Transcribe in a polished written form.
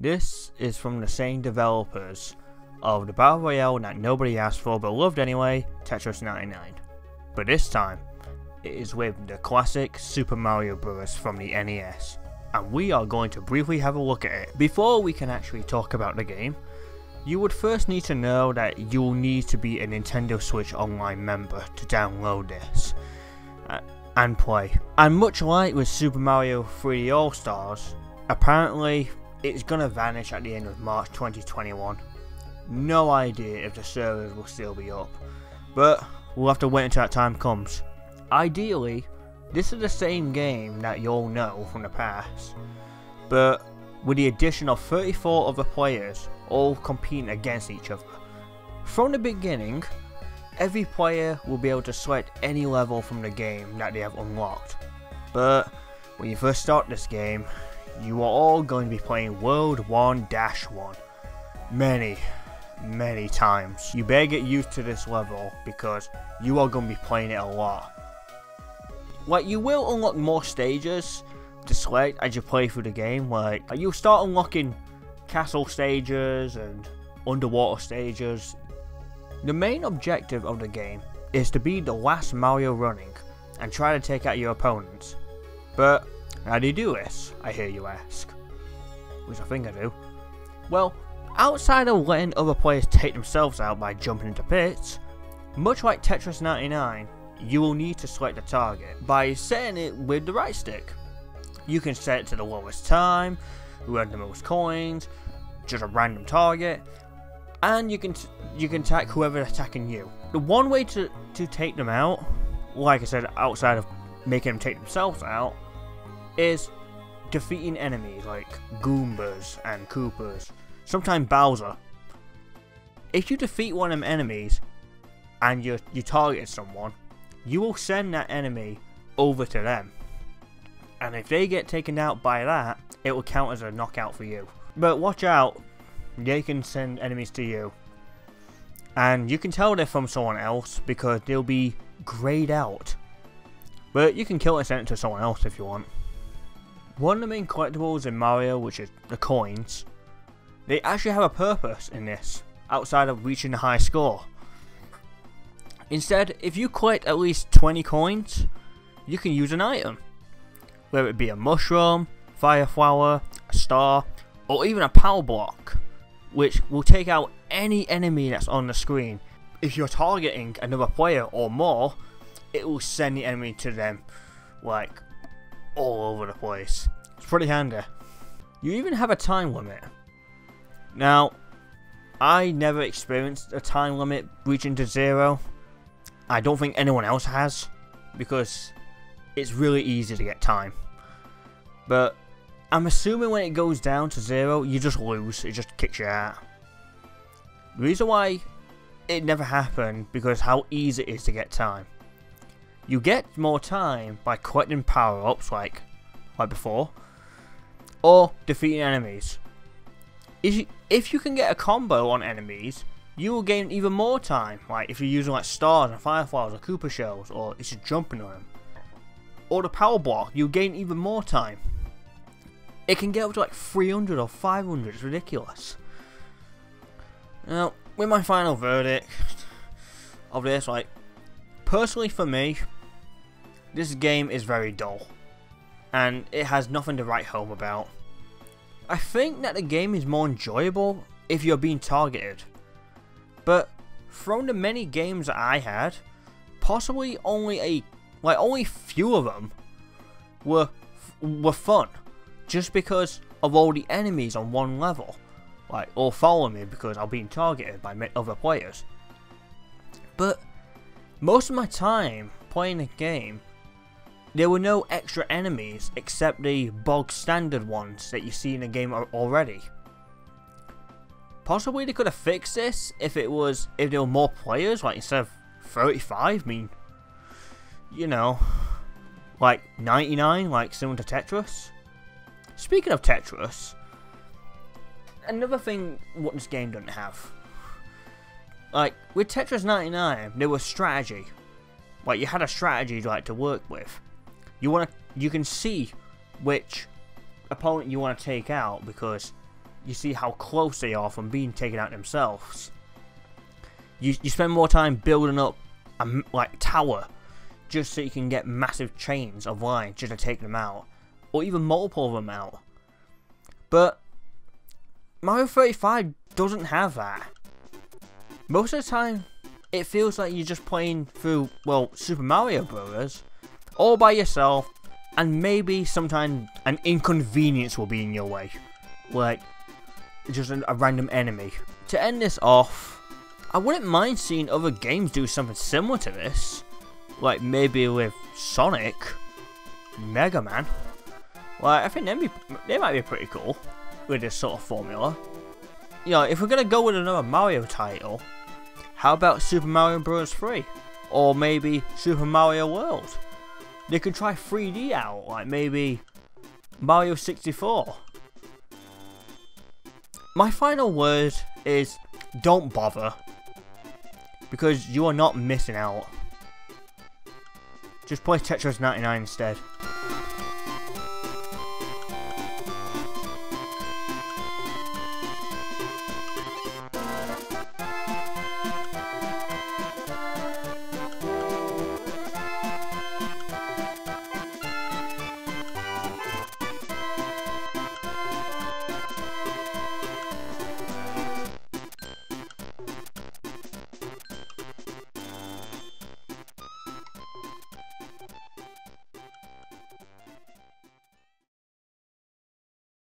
This is from the same developers of the Battle Royale that nobody asked for but loved anyway, Tetris 99. But this time, it is with the classic Super Mario Bros. From the NES. And we are going to briefly have a look at it. Before we can actually talk about the game, you would first need to know that you'll need to be a Nintendo Switch Online member to download this and play. And much like with Super Mario 3D All-Stars, apparently it's gonna vanish at the end of March 2021. No idea if the servers will still be up, but we'll have to wait until that time comes. Ideally, this is the same game that you all know from the past, but with the addition of 34 other players all competing against each other. From the beginning, every player will be able to select any level from the game that they have unlocked, but when you first start this game, you are all going to be playing World 1-1 many times. You better get used to this level because you are going to be playing it a lot. Like, you will unlock more stages to select as you play through the game. Like, you'll start unlocking castle stages and underwater stages. The main objective of the game is to be the last Mario running and try to take out your opponents. But how do you do this, I hear you ask? Which I think I do. Well, outside of letting other players take themselves out by jumping into pits, much like Tetris 99, you will need to select a target by setting it with the right stick. You can set it to the lowest time, who had the most coins, just a random target, and you can attack whoever's attacking you. The one way to take them out, like I said, outside of making them take themselves out, is defeating enemies like Goombas and Koopas, sometimes Bowser. If you defeat one of them enemies and you target someone, you will send that enemy over to them, and if they get taken out by that, it will count as a knockout for you. But watch out, they can send enemies to you, and you can tell they're from someone else because they'll be grayed out, but you can kill and send it to someone else if you want. One of the main collectibles in Mario, which is the coins, they actually have a purpose in this outside of reaching the high score. Instead, if you collect at least 20 coins, you can use an item, whether it be a mushroom, fire flower, a star, or even a power block, which will take out any enemy that's on the screen. If you're targeting another player or more, it will send the enemy to them, like, all over the place. It's pretty handy. You even have a time limit. Now, I never experienced a time limit reaching to 0. I don't think anyone else has, because it's really easy to get time. But I'm assuming when it goes down to 0, you just lose. It just kicks you out. The reason why it never happened because how easy it is to get time. You get more time by collecting power-ups like before, or defeating enemies. If you can get a combo on enemies, you will gain even more time, like if you're using like stars and fireflies or Koopa shells, or it's just jumping on them. Or the power block, you'll gain even more time. It can get up to like 300 or 500, it's ridiculous. Now, with my final verdict of this, like, personally for me, this game is very dull, and it has nothing to write home about. I think that the game is more enjoyable if you're being targeted. But from the many games that I had, possibly only few of them were fun, just because of all the enemies on one level, like all following me because I'm being targeted by other players. But most of my time playing the game, there were no extra enemies except the bog standard ones that you see in the game already. Possibly they could have fixed this if there were more players, like instead of 35, I mean, you know, like 99, like similar to Tetris. Speaking of Tetris, another thing what this game doesn't have, like with Tetris 99, there was strategy. Like you had a strategy like to work with. You can see which opponent you want to take out because you see how close they are from being taken out themselves. You spend more time building up a tower just so you can get massive chains of lines just to take them out, or even multiple of them out. But Mario 35 doesn't have that. Most of the time, it feels like you're just playing through, well, Super Mario Bros. All by yourself, and maybe sometimes an inconvenience will be in your way, like just a random enemy. To end this off, I wouldn't mind seeing other games do something similar to this, like maybe with Sonic, Mega Man. Like, I think they might be pretty cool with this sort of formula. You know, if we're gonna go with another Mario title, how about Super Mario Bros. 3? Or maybe Super Mario World? They could try 3D out, like maybe Mario 64. My final word is don't bother, because you are not missing out. Just play Tetris 99 instead.